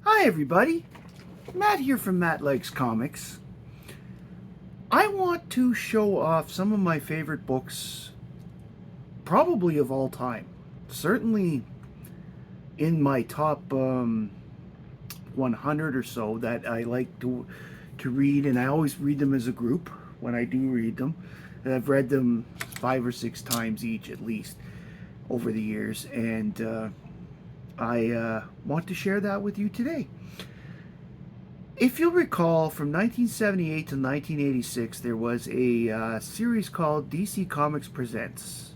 Hi everybody, Matt here from Matt Likes Comics. I want to show off some of my favorite books, probably of all time. Certainly in my top 100 or so that I like to read, and I always read them as a group when I do read them. And I've read them 5 or 6 times each at least over the years, and I want to share that with you today. If you'll recall, from 1978 to 1986, there was a series called DC Comics Presents,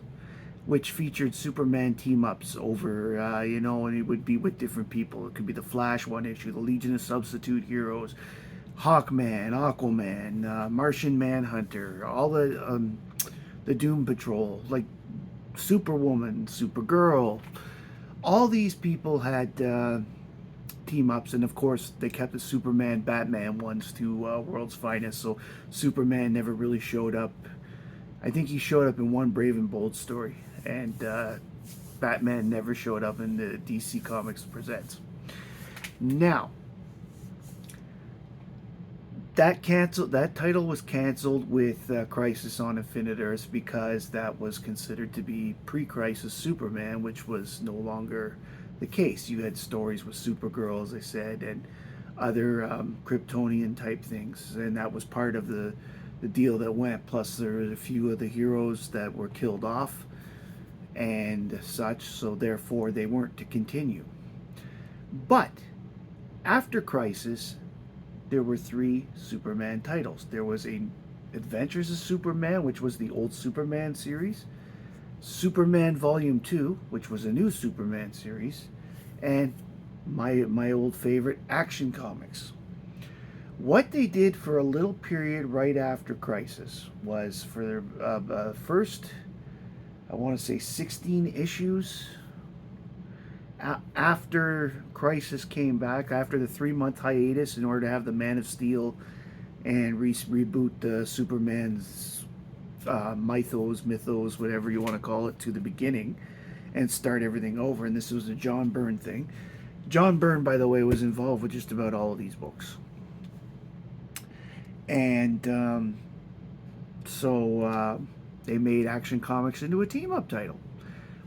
which featured Superman team-ups over, and it would be with different people. It could be the Flash one issue, the Legion of Substitute Heroes, Hawkman, Aquaman, Martian Manhunter, all the Doom Patrol, like Superwoman, Supergirl. All these people had team ups, and of course they kept the Superman Batman ones to world's finest, so Superman never really showed up. I think he showed up in one Brave and Bold story, and Batman never showed up in the DC Comics Presents. Now, that title was canceled with Crisis on Infinite Earths because that was considered to be pre-Crisis Superman, which was no longer the case. You had stories with Supergirl, as I said, and other Kryptonian type things, and that was part of the deal that went. Plus, there were a few of the heroes that were killed off and such, so therefore they weren't to continue. But after Crisis, there were 3 Superman titles. There was a Adventures of Superman, which was the old Superman series, Superman Volume 2, which was a new Superman series, and my old favorite, Action Comics. What they did for a little period right after Crisis was for their first, I want to say 16 issues, after Crisis came back, after the 3-month hiatus in order to have the Man of Steel and reboot the Superman's mythos, whatever you want to call it, to the beginning and start everything over. And this was a John Byrne thing. John Byrne, by the way, was involved with just about all of these books. And so they made Action Comics into a team-up title,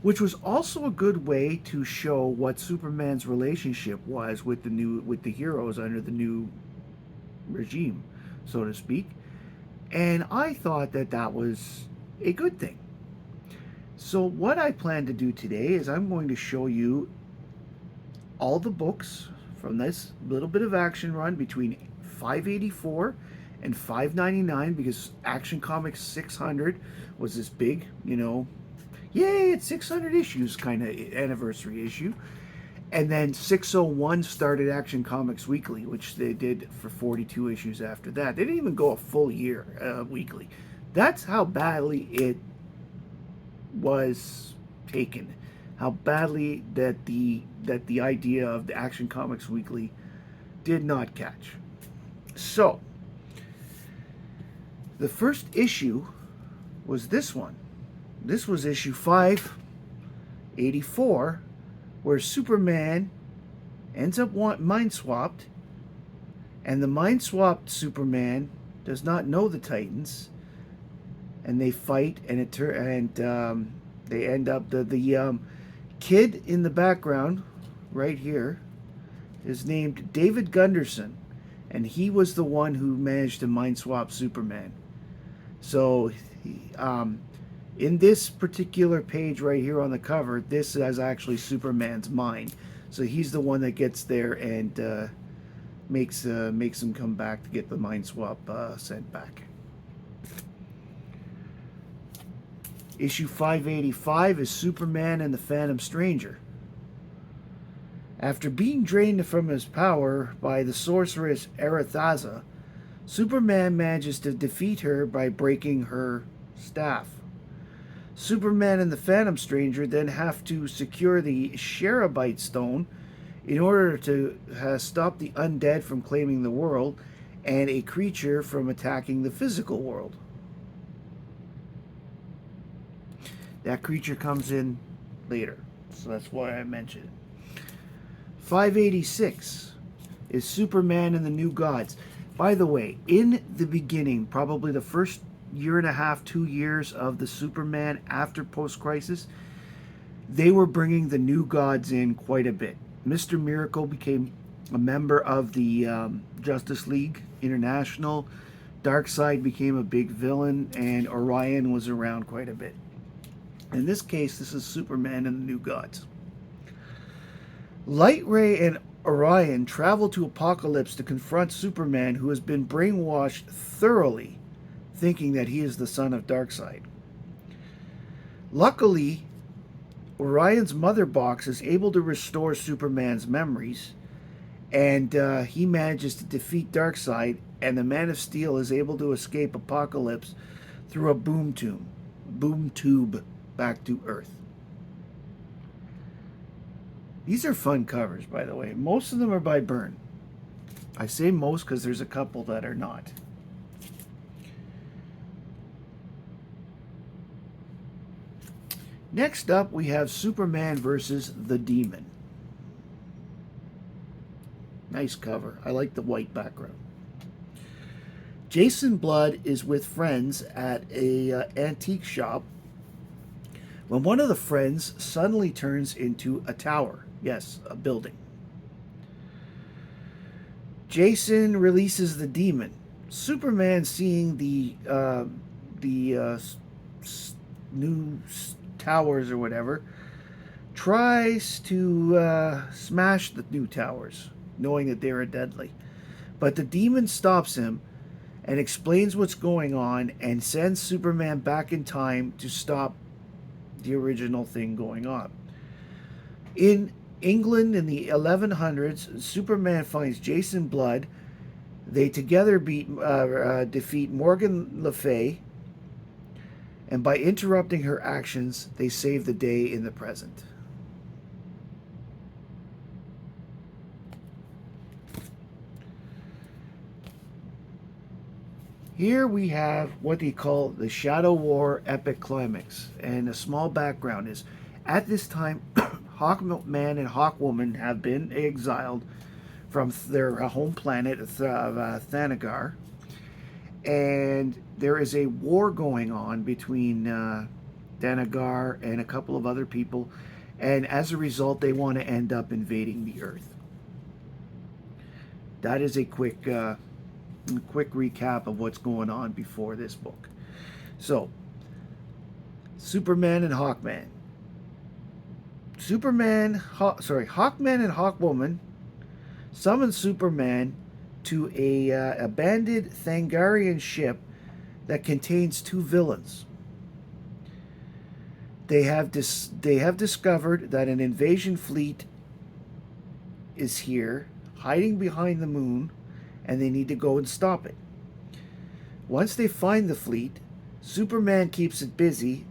which was also a good way to show what Superman's relationship was with the heroes under the new regime, so to speak. And I thought that was a good thing. So what I plan to do today is I'm going to show you all the books from this little bit of action run between 584 and 599, because Action Comics 600 was this big, yay, it's 600 issues kind of anniversary issue. And then 601 started Action Comics Weekly, which they did for 42 issues after that. They didn't even go a full year weekly. That's how badly it was taken. How badly that the idea of the Action Comics Weekly did not catch. So, the first issue was this one. This was issue 584, where Superman ends up mind swapped, and the mind swapped Superman does not know the Titans, and they fight, and they end up the kid in the background right here is named David Gunderson, and he was the one who managed to mind swap Superman. So in this particular page right here on the cover, this is actually Superman's mind. So he's the one that gets there and makes him come back to get the mind swap sent back. Issue 585 is Superman and the Phantom Stranger. After being drained from his power by the sorceress Arethaza, Superman manages to defeat her by breaking her staff. Superman and the Phantom Stranger then have to secure the Cherubite Stone in order to stop the undead from claiming the world and a creature from attacking the physical world. That creature comes in later, so that's why I mentioned it. 586 is Superman and the New Gods. By the way, in the beginning, probably the first year and a half, 2 years of the Superman after post-crisis, they were bringing the New Gods in quite a bit. Mr. Miracle became a member of the Justice League International. Darkseid became a big villain, and Orion was around quite a bit. In this case, this is Superman and the New Gods. Lightray and Orion travel to Apokolips to confront Superman, who has been brainwashed thoroughly, thinking that he is the son of Darkseid. Luckily, Orion's mother box is able to restore Superman's memories, and he manages to defeat Darkseid, and the Man of Steel is able to escape Apokolips through a boom tube back to Earth. These are fun covers, by the way. Most of them are by Byrne. I say most because there's a couple that are not. Next up, we have Superman versus the Demon. Nice cover. I like the white background. Jason Blood is with friends at a antique shop when one of the friends suddenly turns into a tower. Yes, a building. Jason releases the demon. Superman, seeing the new towers or whatever, tries to smash the new towers, knowing that they are deadly. But the demon stops him and explains what's going on and sends Superman back in time to stop the original thing going on. In England in the 1100s, Superman finds Jason Blood. They together defeat Morgan Le Fay, and by interrupting her actions, they save the day in the present. Here we have what they call the Shadow War Epic Climax, and a small background is, at this time, Hawkman and Hawkwoman have been exiled from their home planet, Thanagar, and there is a war going on between Thanagar and a couple of other people, and as a result, they want to end up invading the Earth. That is a quick recap of what's going on before this book. So, Superman and Hawkman. Hawkman and Hawkwoman summon Superman to a abandoned Thangarian ship that contains two villains. They have discovered that an invasion fleet is here, hiding behind the moon, and they need to go and stop it. Once they find the fleet, Superman keeps it busy,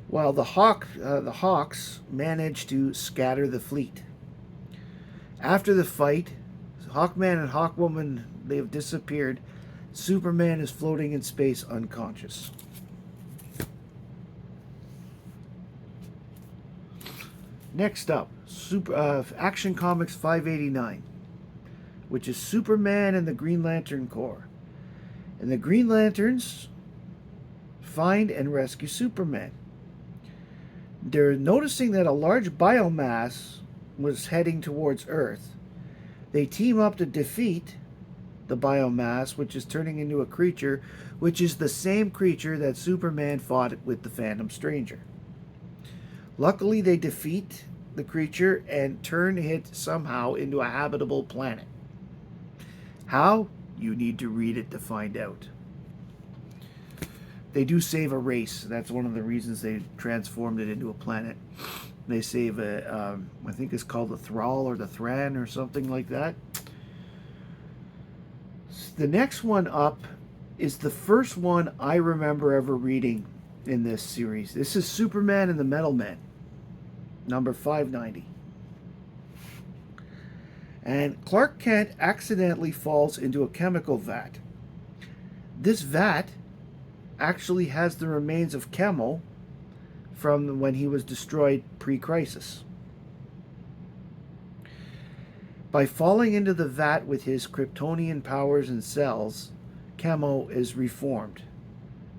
while the Hawks manage to scatter the fleet. After the fight, Hawkman and Hawkwoman, they have disappeared. Superman is floating in space unconscious. Next up, Action Comics 589, which is Superman and the Green Lantern Corps. And the Green Lanterns find and rescue Superman. They're noticing that a large biomass was heading towards Earth. They team up to defeat the biomass, which is turning into a creature, which is the same creature that Superman fought with the Phantom Stranger. Luckily, they defeat the creature and turn it somehow into a habitable planet. How? You need to read it to find out. They do save a race. That's one of the reasons they transformed it into a planet. They save I think it's called the Thrall or the Thran or something like that. The next one up is the first one I remember ever reading in this series. This is Superman and the Metal Man, number 590. And Clark Kent accidentally falls into a chemical vat. This vat actually has the remains of Chemo from when he was destroyed pre-crisis. By falling into the vat with his Kryptonian powers and cells, Chemo is reformed,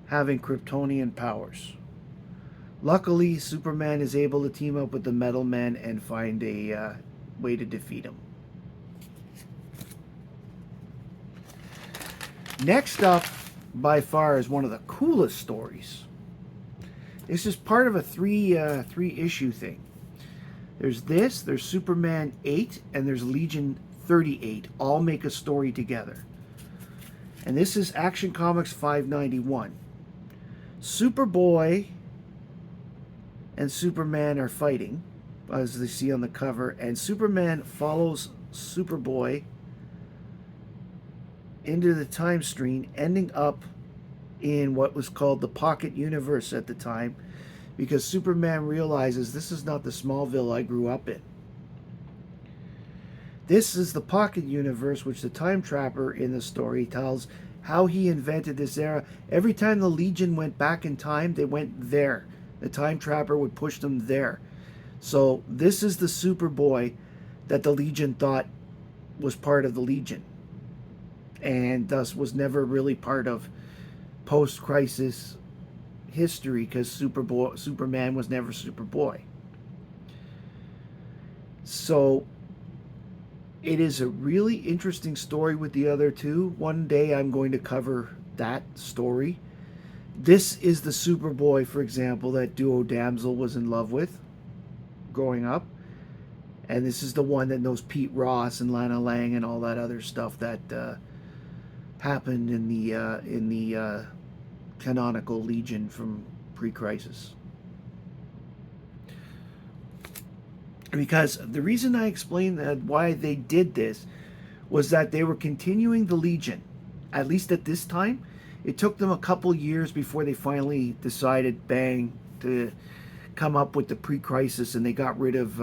having Kryptonian powers. Luckily, Superman is able to team up with the Metal Man and find a way to defeat him. Next up, by far, is one of the coolest stories. This is part of a three issue thing. There's Superman 8, and there's Legion 38. All make a story together. And this is Action Comics 591. Superboy and Superman are fighting, as they see on the cover, and Superman follows Superboy into the time stream, ending up in what was called the Pocket Universe at the time, because Superman realizes this is not the Smallville I grew up in. This is the Pocket Universe, which the Time Trapper in the story tells how he invented this era. Every time the Legion went back in time, they went there. The Time Trapper would push them there. So this is the Superboy that the Legion thought was part of the Legion, and thus was never really part of post-crisis history, because Superman was never Superboy. So it is a really interesting story with the other two. One day I'm going to cover that story. This is the Superboy, for example, that Duo Damsel was in love with growing up. And this is the one that knows Pete Ross and Lana Lang and all that other stuff that happened in the canonical Legion from pre-crisis. Because the reason I explained that why they did this was that they were continuing the Legion, at least at this time. It took them a couple years before they finally decided, bang, to come up with the pre-crisis, and they got rid of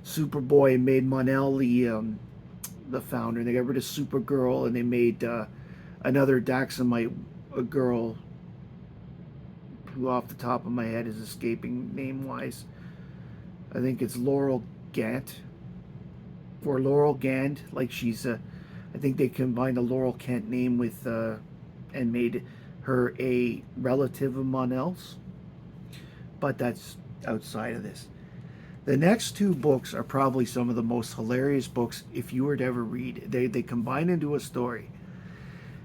Superboy and made Mon-El the founder. They got rid of Supergirl, and they made another Daxamite girl, who off the top of my head is escaping name-wise. I think it's Laurel Gant, or Laurel Gand, like she's I think they combined a Laurel Kent name with and made her a relative of Mon-El's, but that's outside of this. The next two books are probably some of the most hilarious books if you were to ever read. They combine into a story.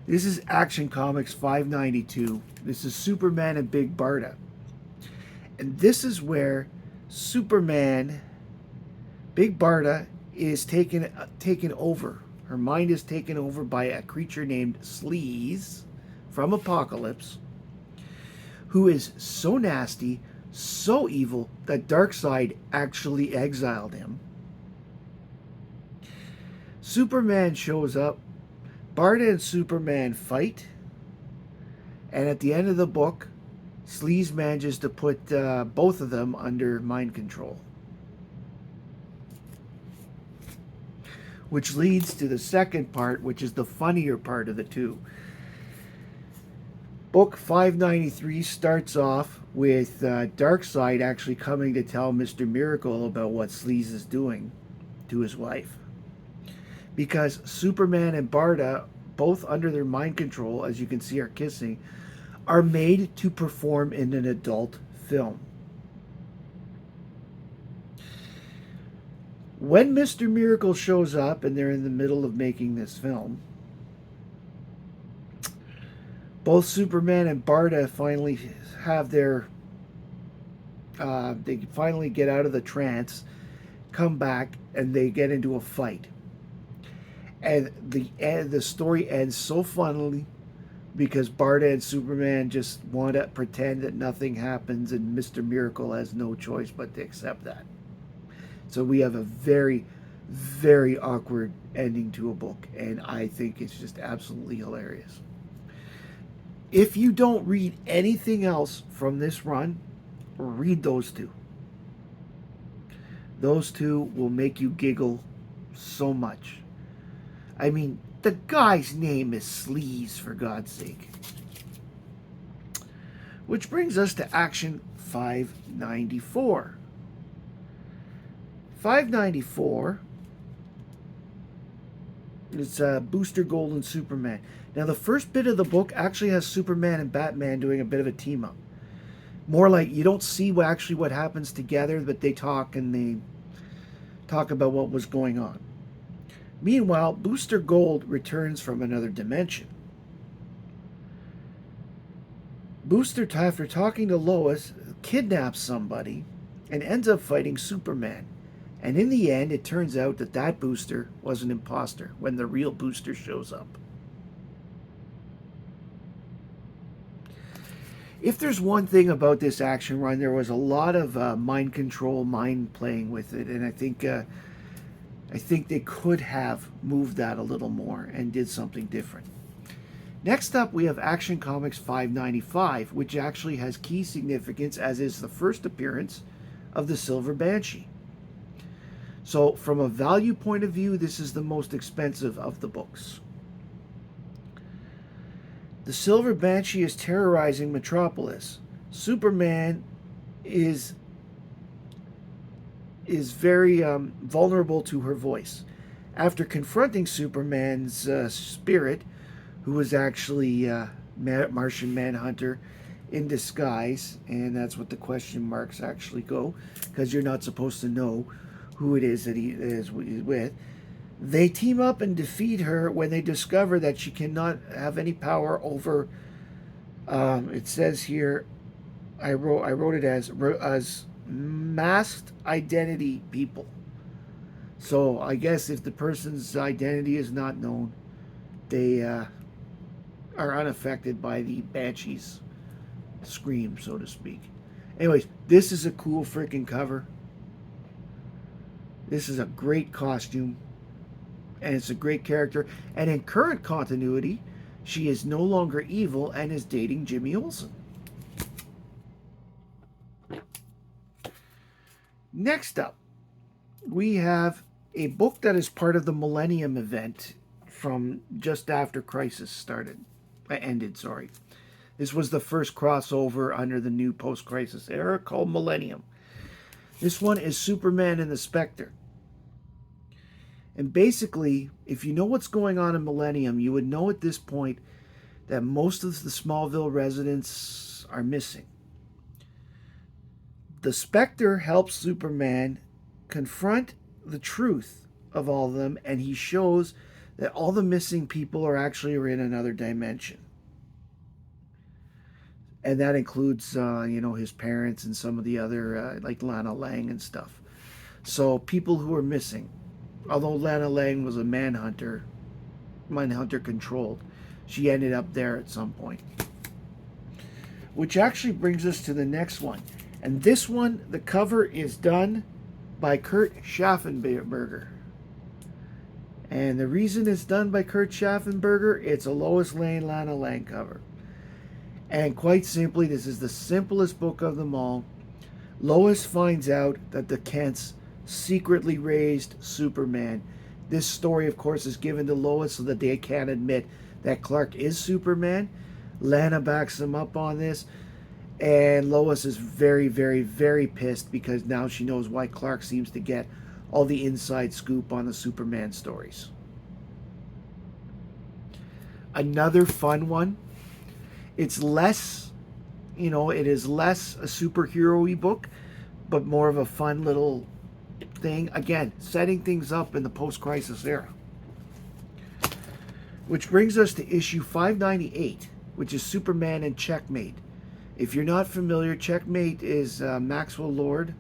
This is Action Comics 592. This is Superman and Big Barda. And this is where Superman, Big Barda, is taken over. Her mind is taken over by a creature named Sleaze from Apocalypse, who is so nasty, so evil, that Darkseid actually exiled him. Superman shows up. Barda and Superman fight. And at the end of the book, Sleaze manages to put both of them under mind control. Which leads to the second part, which is the funnier part of the two. Book 593 starts off with Darkseid actually coming to tell Mr. Miracle about what Sleaze is doing to his wife. Because Superman and Barda, both under their mind control, as you can see, are kissing, are made to perform in an adult film. When Mr. Miracle shows up and they're in the middle of making this film, both Superman and Barda finally have their they finally get out of the trance, come back, and they get into a fight. And the story ends so funnily, because Barda and Superman just want to pretend that nothing happens, and Mr. Miracle has no choice but to accept that. So we have a very, very awkward ending to a book, and I think it's just absolutely hilarious. If you don't read anything else from this run, read those two. Those two will make you giggle so much. I mean, the guy's name is Sleaze, for God's sake. Which brings us to Action 594. 594 It's Booster Gold and Superman. Now, the first bit of the book actually has Superman and Batman doing a bit of a team up. More like you don't see what happens together, but they talk and they talk about what was going on. Meanwhile, Booster Gold returns from another dimension. Booster, after talking to Lois, kidnaps somebody and ends up fighting Superman. And in the end, it turns out that that Booster was an imposter when the real Booster shows up. If there's one thing about this action run, there was a lot of mind control, mind playing with it, and I think they could have moved that a little more and did something different. Next up, we have Action Comics 595, which actually has key significance, as is the first appearance of the Silver Banshee. So, from a value point of view, this is the most expensive of the books. The Silver Banshee is terrorizing Metropolis. Superman is very vulnerable to her voice. After confronting Superman's spirit, who was actually Martian Manhunter in disguise, and that's what the question marks actually go, because you're not supposed to know who it is that he is with. They team up and defeat her when they discover that she cannot have any power over. It says here, I wrote it as masked identity people. So I guess if the person's identity is not known, they are unaffected by the Banshee's scream, so to speak. Anyways, this is a cool freaking cover. This is a great costume. And it's a great character. And in current continuity, she is no longer evil and is dating Jimmy Olsen. Next up, we have a book that is part of the Millennium event from just after Crisis ended. This was the first crossover under the new post-Crisis era called Millennium. This one is Superman and the Spectre. And basically, if you know what's going on in Millennium, you would know at this point that most of the Smallville residents are missing. The Spectre helps Superman confront the truth of all of them, and he shows that all the missing people are actually in another dimension. And that includes, his parents and some of the other, like Lana Lang and stuff. So people who are missing. Although Lana Lang was a Manhunter controlled, she ended up there at some point. Which actually brings us to the next one. And this one, the cover is done by Kurt Schaffenberger. And the reason it's done by Kurt Schaffenberger, it's a Lois Lane, Lana Lang cover. And quite simply, this is the simplest book of them all. Lois finds out that the Kents secretly raised Superman. This story, of course, is given to Lois so that they can't admit that Clark is Superman. Lana backs them up on this. And Lois is very, very, very pissed because now she knows why Clark seems to get all the inside scoop on the Superman stories. Another fun one. It's less, it is less a superhero-y book, but more of a fun little thing. Again, setting things up in the post-crisis era. Which brings us to issue 598, which is Superman and Checkmate. If you're not familiar, Checkmate is Maxwell Lord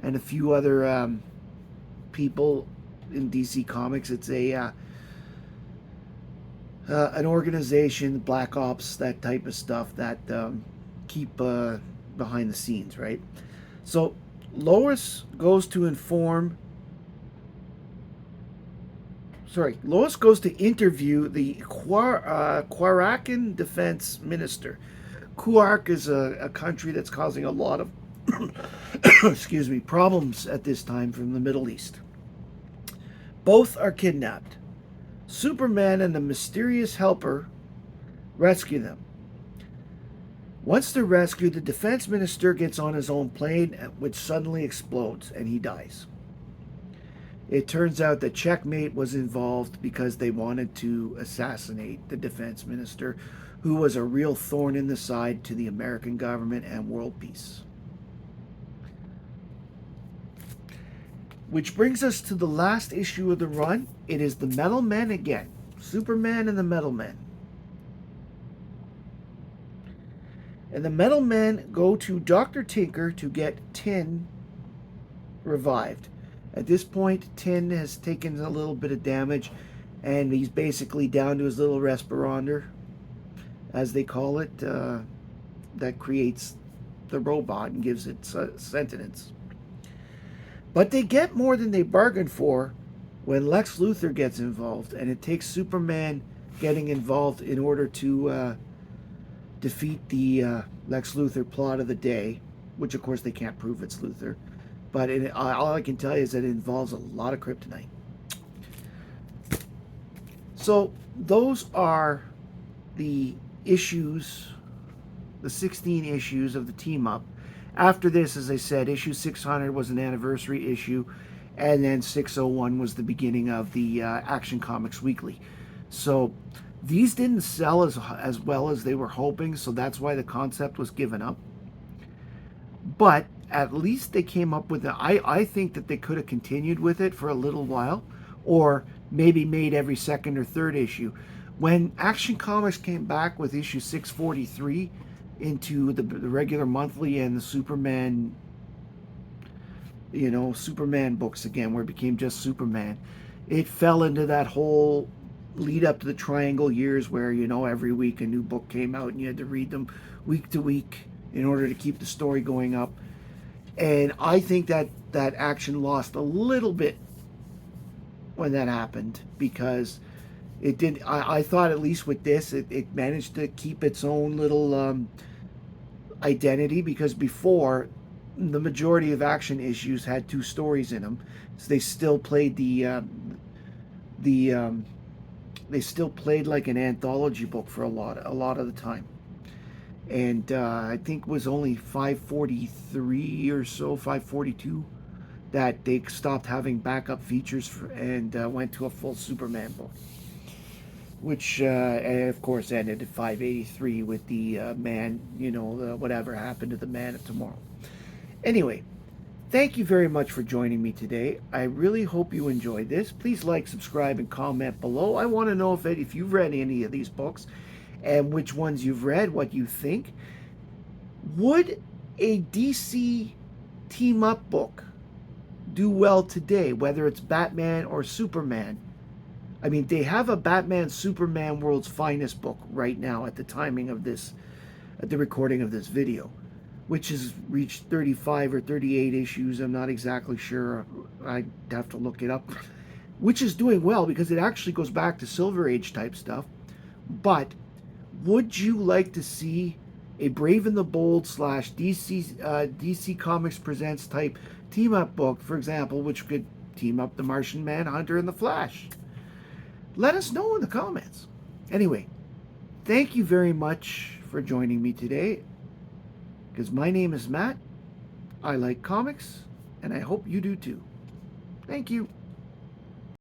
and a few other people in DC Comics. It's an organization, Black Ops, that type of stuff that keep behind the scenes, right? So Lois goes to interview the Kwarakan defense minister. Kuark is a country that's causing a lot of problems at this time from the Middle East. Both are kidnapped. Superman and the mysterious helper rescue them. Once they're rescued, the defense minister gets on his own plane, which suddenly explodes, and he dies. It turns out that Checkmate was involved because they wanted to assassinate the defense minister, who was a real thorn in the side to the American government and world peace. Which brings us to the last issue of the run. It is the Metal Men again. Superman and the Metal Men. And the Metal Men go to Dr. Tinker to get Tin revived. At this point, Tin has taken a little bit of damage, and he's basically down to his little respirator, as they call it, that creates the robot and gives it sentience. But they get more than they bargained for when Lex Luthor gets involved, and it takes Superman getting involved in order to defeat the Lex Luthor plot of the day, which of course they can't prove it's Luthor. But all I can tell you is that it involves a lot of kryptonite. So those are the issues, the 16 issues of the team up. After this, as I said, issue 600 was an anniversary issue, and then 601 was the beginning of the Action Comics Weekly. So these didn't sell as well as they were hoping, so that's why the concept was given up. But at least they came up with it. I think that they could have continued with it for a little while, or maybe made every second or third issue. When Action Comics came back with issue 643 into the regular monthly and the Superman, Superman books again, where it became just Superman, it fell into that whole lead up to the Triangle years where, every week a new book came out and you had to read them week to week in order to keep the story going up. And I think that Action lost a little bit when that happened, because it did. I thought at least with this, it managed to keep its own little identity, because before, the majority of Action issues had two stories in them, so they still played they still played like an anthology book for a lot of the time. And I think it was only 543 or so, 542, that they stopped having backup features and went to a full Superman book, which of course ended at 583 with the man, whatever happened to the Man of Tomorrow. Anyway, thank you very much for joining me today. I really hope you enjoyed this. Please like, subscribe, and comment below. I want to know if you've read any of these books, and which ones you've read, what you think. Would a DC team-up book do well today, whether it's Batman or Superman? I mean, they have a Batman Superman World's Finest book right now at the timing of this, at the recording of this video, which has reached 35 or 38 issues. I'm not exactly sure. I'd have to look it up. Which is doing well because it actually goes back to Silver Age type stuff. But would you like to see a Brave and the Bold / DC Comics Presents type team-up book, for example, which could team up the Martian Manhunter and the Flash? Let us know in the comments. Anyway, thank you very much for joining me today, because my name is Matt. I like comics, and I hope you do too. Thank you.